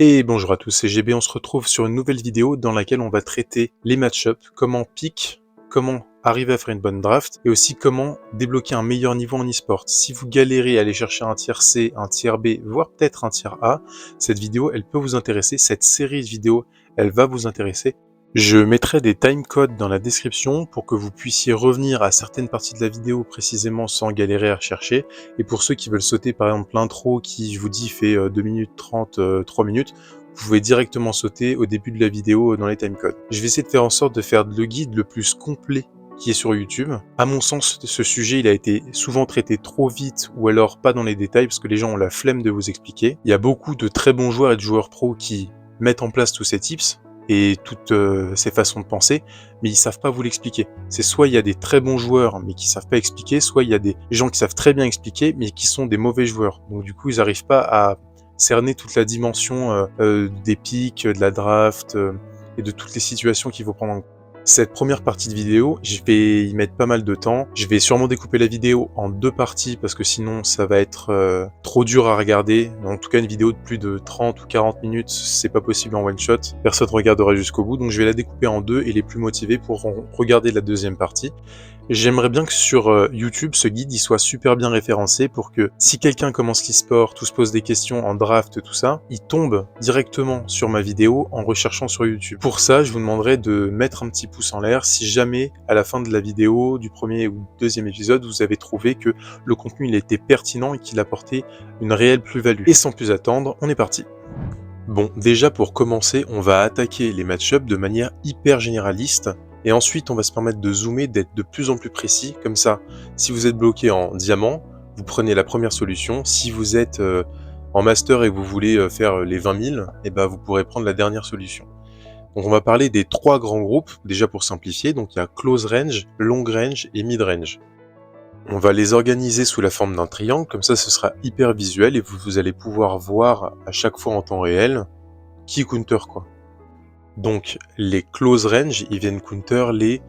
Et bonjour à tous, c'est GB, on se retrouve sur une nouvelle vidéo dans laquelle on va traiter les match-ups, comment pick, comment arriver à faire une bonne draft, et aussi comment débloquer un meilleur niveau en e-sport. Si vous galérez à aller chercher un tiers C, un tiers B, voire peut-être un tiers A, cette vidéo, elle peut vous intéresser, cette série de vidéos, elle va vous intéresser. Je mettrai des timecodes dans la description pour que vous puissiez revenir à certaines parties de la vidéo précisément sans galérer à rechercher. Et pour ceux qui veulent sauter par exemple l'intro qui, je vous dis, fait 2 minutes 30, 3 minutes, vous pouvez directement sauter au début de la vidéo dans les timecodes. Je vais essayer de faire en sorte de faire le guide le plus complet qui est sur YouTube. À mon sens, ce sujet, il a été souvent traité trop vite ou alors pas dans les détails parce que les gens ont la flemme de vous expliquer. Il y a beaucoup de très bons joueurs et de joueurs pros qui mettent en place tous ces tips et toutes ces façons de penser, mais ils savent pas vous l'expliquer. C'est soit il y a des très bons joueurs, mais qui savent pas expliquer, soit il y a des gens qui savent très bien expliquer, mais qui sont des mauvais joueurs. Donc du coup, ils arrivent pas à cerner toute la dimension des pics, de la draft et de toutes les situations qu'il faut prendre en compte. Cette première partie de vidéo, je vais y mettre pas mal de temps. Je vais sûrement découper la vidéo en 2 parties parce que sinon ça va être trop dur à regarder. En tout cas, une vidéo de plus de 30 ou 40 minutes, c'est pas possible en one shot. Personne ne regardera jusqu'au bout, donc je vais la découper en 2 et les plus motivés pourront regarder la deuxième partie. J'aimerais bien que sur YouTube, ce guide il soit super bien référencé pour que si quelqu'un commence l'e-sport ou se pose des questions en draft, tout ça, il tombe directement sur ma vidéo en recherchant sur YouTube. Pour ça, je vous demanderai de mettre un petit pouce en l'air si jamais, à la fin de la vidéo, du premier ou deuxième épisode, vous avez trouvé que le contenu il était pertinent et qu'il apportait une réelle plus-value. Et sans plus attendre, on est parti. Bon, déjà pour commencer, on va attaquer les match-ups de manière hyper généraliste. Et ensuite, on va se permettre de zoomer, d'être de plus en plus précis. Comme ça, si vous êtes bloqué en diamant, vous prenez la première solution. Si vous êtes en master et que vous voulez faire les 20 000, eh ben, vous pourrez prendre la dernière solution. Donc on va parler des 3 grands groupes, déjà pour simplifier. Donc il y a close range, long range et mid range. On va les organiser sous la forme d'un triangle, comme ça ce sera hyper visuel et vous allez pouvoir voir à chaque fois en temps réel qui counter quoi. Donc les close range, ils viennent counter les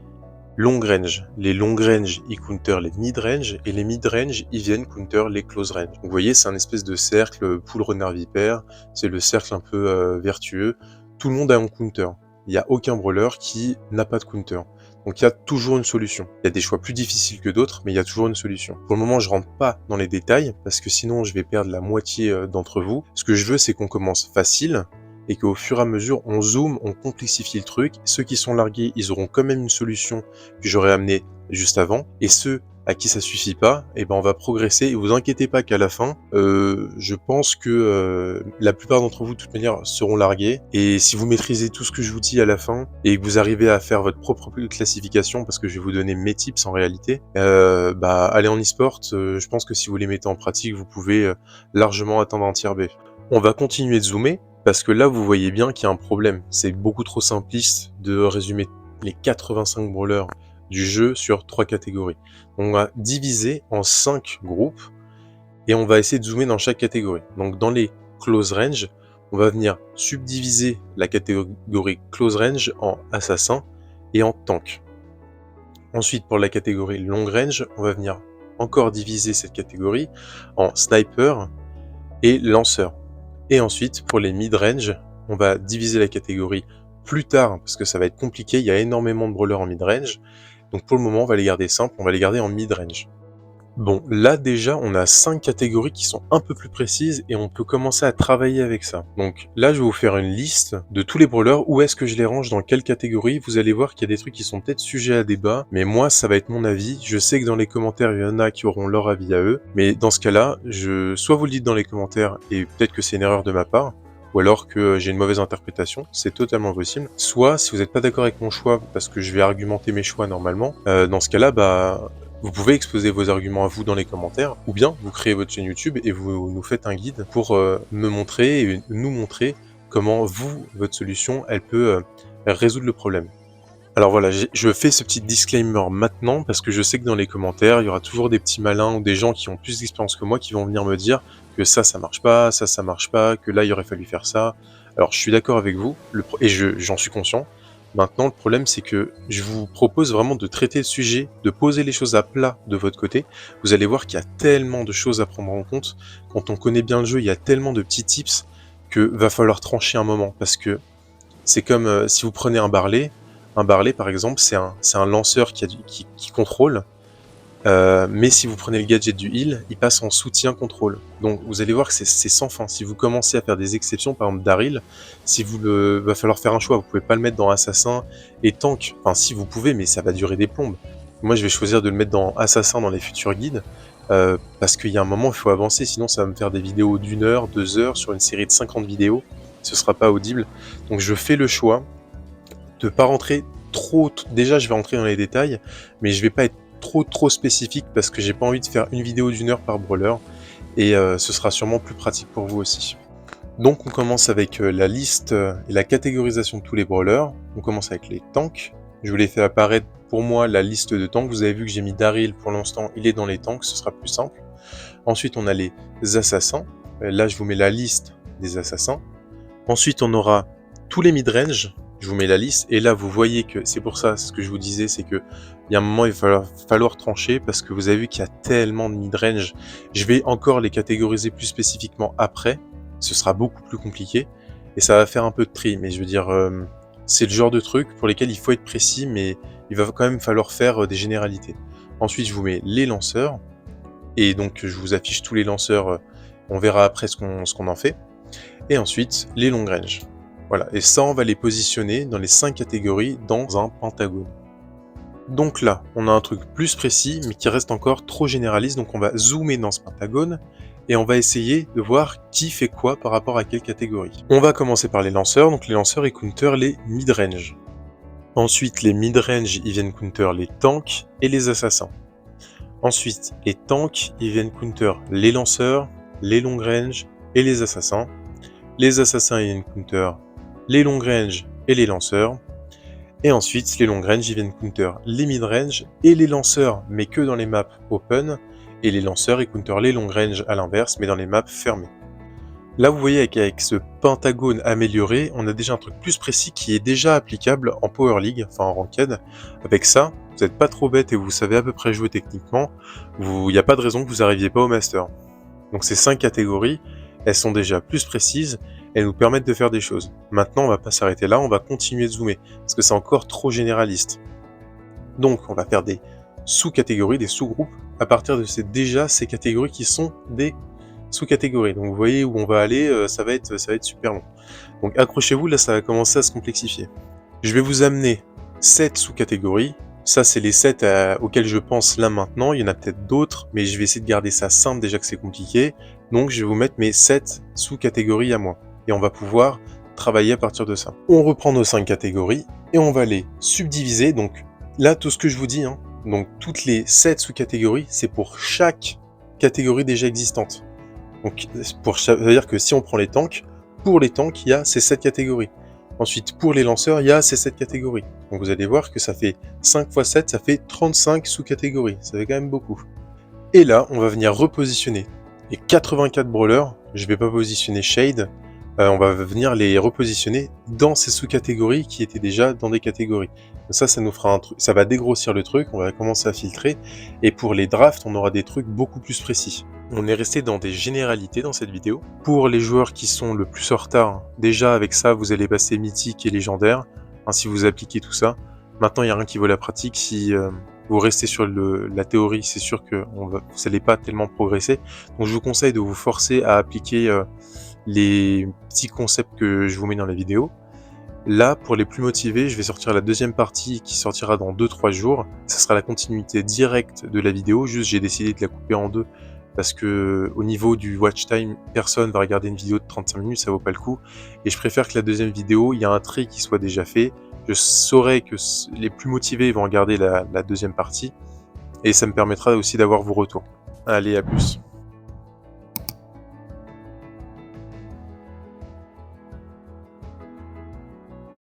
long range. Les long range, ils counter les mid range et les mid range, ils viennent counter les close range. Donc vous voyez, c'est un espèce de cercle poule renard vipère, c'est le cercle un peu vertueux. Tout le monde a un counter. Il n'y a aucun brawler qui n'a pas de counter. Donc il y a toujours une solution. Il y a des choix plus difficiles que d'autres, mais il y a toujours une solution. Pour le moment, je rentre pas dans les détails, parce que sinon je vais perdre la moitié d'entre vous. Ce que je veux, c'est qu'on commence facile, et qu'au fur et à mesure, on zoome, on complexifie le truc. Ceux qui sont largués, ils auront quand même une solution que j'aurais amenée juste avant, et ceux à qui ça suffit pas, eh ben on va progresser, et vous inquiétez pas qu'à la fin, je pense que la plupart d'entre vous, de toute manière, seront largués, et si vous maîtrisez tout ce que je vous dis à la fin, et que vous arrivez à faire votre propre classification, parce que je vais vous donner mes tips en réalité, allez en e-sport, je pense que si vous les mettez en pratique, vous pouvez largement atteindre un tiers B. On va continuer de zoomer, parce que là, vous voyez bien qu'il y a un problème. C'est beaucoup trop simpliste de résumer les 85 brawlers du jeu sur 3 catégories. On va diviser en 5 groupes et on va essayer de zoomer dans chaque catégorie. Donc dans les close range, on va venir subdiviser la catégorie close range en assassin et en tank. Ensuite, pour la catégorie long range, on va venir encore diviser cette catégorie en sniper et lanceur. Et ensuite, pour les mid-range, on va diviser la catégorie plus tard, parce que ça va être compliqué, il y a énormément de brawlers en mid-range. Donc pour le moment, on va les garder simples, on va les garder en mid-range. Bon, là déjà, on a 5 catégories qui sont un peu plus précises et on peut commencer à travailler avec ça. Donc là, je vais vous faire une liste de tous les brawlers, où est-ce que je les range, dans quelle catégorie. Vous allez voir qu'il y a des trucs qui sont peut-être sujets à débat, mais moi, ça va être mon avis. Je sais que dans les commentaires, il y en a qui auront leur avis à eux, mais dans ce cas-là, soit vous le dites dans les commentaires et peut-être que c'est une erreur de ma part, ou alors que j'ai une mauvaise interprétation, c'est totalement possible. Soit, si vous n'êtes pas d'accord avec mon choix, parce que je vais argumenter mes choix normalement, dans ce cas-là, vous pouvez exposer vos arguments à vous dans les commentaires, ou bien vous créez votre chaîne YouTube et vous nous faites un guide pour me montrer et nous montrer comment votre solution, elle peut résoudre le problème. Alors voilà, je fais ce petit disclaimer maintenant parce que je sais que dans les commentaires, il y aura toujours des petits malins ou des gens qui ont plus d'expérience que moi qui vont venir me dire que ça marche pas, ça marche pas, que là il aurait fallu faire ça. Alors je suis d'accord avec vous, et j'en suis conscient. Maintenant, le problème, c'est que je vous propose vraiment de traiter le sujet, de poser les choses à plat de votre côté. Vous allez voir qu'il y a tellement de choses à prendre en compte. Quand on connaît bien le jeu, il y a tellement de petits tips que va falloir trancher un moment, parce que c'est comme si vous prenez un barlet par exemple, c'est un lanceur qui contrôle, mais si vous prenez le gadget du heal, il passe en soutien contrôle. Donc vous allez voir que c'est sans fin. Si vous commencez à faire des exceptions, par exemple Daryl, va falloir faire un choix. Vous pouvez pas le mettre dans assassin et tank. Enfin si vous pouvez, mais ça va durer des plombes. Moi je vais choisir de le mettre dans assassin dans les futurs guides, parce qu'il y a un moment il faut avancer, sinon ça va me faire des vidéos d'1 heure, 2 heures sur une série de 50 vidéos. Ce sera pas audible. Donc je fais le choix de pas rentrer trop. Déjà je vais rentrer dans les détails, mais je vais pas être trop spécifique parce que j'ai pas envie de faire une vidéo d'1 heure par brawler, et ce sera sûrement plus pratique pour vous aussi. Donc on commence avec la liste et la catégorisation de tous les brawlers. On commence avec les tanks. Je vous l'ai fait apparaître pour moi la liste de tanks. Vous avez vu que j'ai mis Daryl pour l'instant, il est dans les tanks, ce sera plus simple. Ensuite on a les assassins. Là je vous mets la liste des assassins. Ensuite on aura tous les mid-range. Je vous mets la liste, et là vous voyez que c'est pour ça, ce que je vous disais, c'est que il y a un moment il va falloir trancher, parce que vous avez vu qu'il y a tellement de mid-range. Je vais encore les catégoriser plus spécifiquement après, ce sera beaucoup plus compliqué, et ça va faire un peu de tri, mais je veux dire, c'est le genre de truc pour lesquels il faut être précis, mais il va quand même falloir faire des généralités. Ensuite je vous mets les lanceurs, et donc je vous affiche tous les lanceurs, on verra après ce qu'on en fait, et ensuite les long range. Voilà, et ça on va les positionner dans les 5 catégories dans un pentagone. Donc là, on a un truc plus précis, mais qui reste encore trop généraliste, donc on va zoomer dans ce pentagone, et on va essayer de voir qui fait quoi par rapport à quelle catégorie. On va commencer par les lanceurs, donc les lanceurs ils counter les mid-range. Ensuite, les mid-range ils viennent counter les tanks et les assassins. Ensuite, les tanks ils viennent counter les lanceurs, les long range et les assassins. Les assassins ils viennent counter les long range et les lanceurs, et ensuite les long range ils viennent counter les mid range et les lanceurs, mais que dans les maps open, et les lanceurs ils counter les long range à l'inverse, mais dans les maps fermées. Là vous voyez qu'avec ce pentagone amélioré, on a déjà un truc plus précis qui est déjà applicable en Power League, enfin en Ranked. Avec ça, vous n'êtes pas trop bête et vous savez à peu près jouer techniquement, il n'y a pas de raison que vous n'arriviez pas au Master. Donc ces 5 catégories, elles sont déjà plus précises, elles nous permettent de faire des choses. Maintenant, on va pas s'arrêter là, on va continuer de zoomer, parce que c'est encore trop généraliste. Donc, on va faire des sous-catégories, des sous-groupes, à partir de ces catégories qui sont des sous-catégories. Donc, vous voyez où on va aller, ça va être super long. Donc, accrochez-vous, là, ça va commencer à se complexifier. Je vais vous amener 7 sous-catégories. Ça, c'est les 7 auxquels je pense là maintenant. Il y en a peut-être d'autres, mais je vais essayer de garder ça simple, déjà que c'est compliqué. Donc, je vais vous mettre mes 7 sous-catégories à moi. Et on va pouvoir travailler à partir de ça. On reprend nos 5 catégories et on va les subdiviser. Donc là, tout ce que je vous dis, donc toutes les 7 sous-catégories, c'est pour chaque catégorie déjà existante. Donc ça veut dire que si on prend les tanks, pour les tanks, il y a ces 7 catégories. Ensuite, pour les lanceurs, il y a ces 7 catégories. Donc vous allez voir que ça fait 5 x 7, ça fait 35 sous-catégories. Ça fait quand même beaucoup. Et là, on va venir repositionner les 84 brawlers. Je ne vais pas positionner Shade. On va venir les repositionner dans ces sous-catégories qui étaient déjà dans des catégories. Donc ça nous fera un truc, ça va dégrossir le truc, on va commencer à filtrer, et pour les drafts, on aura des trucs beaucoup plus précis. On est resté dans des généralités dans cette vidéo. Pour les joueurs qui sont le plus en retard, déjà avec ça, vous allez passer mythique et légendaire, si vous appliquez tout ça. Maintenant, il n'y a rien qui vaut la pratique. Si vous restez sur la théorie, c'est sûr que vous n'allez pas tellement progresser. Donc je vous conseille de vous forcer à appliquer les petits concepts que je vous mets dans la vidéo. Là, pour les plus motivés, je vais sortir la deuxième partie qui sortira dans 2-3 jours. Ça sera la continuité directe de la vidéo, juste j'ai décidé de la couper en deux parce que au niveau du watch time, personne va regarder une vidéo de 35 minutes, ça vaut pas le coup. Et je préfère que la deuxième vidéo, il y a un tri qui soit déjà fait. Je saurai que les plus motivés vont regarder la deuxième partie et ça me permettra aussi d'avoir vos retours. Allez, à plus.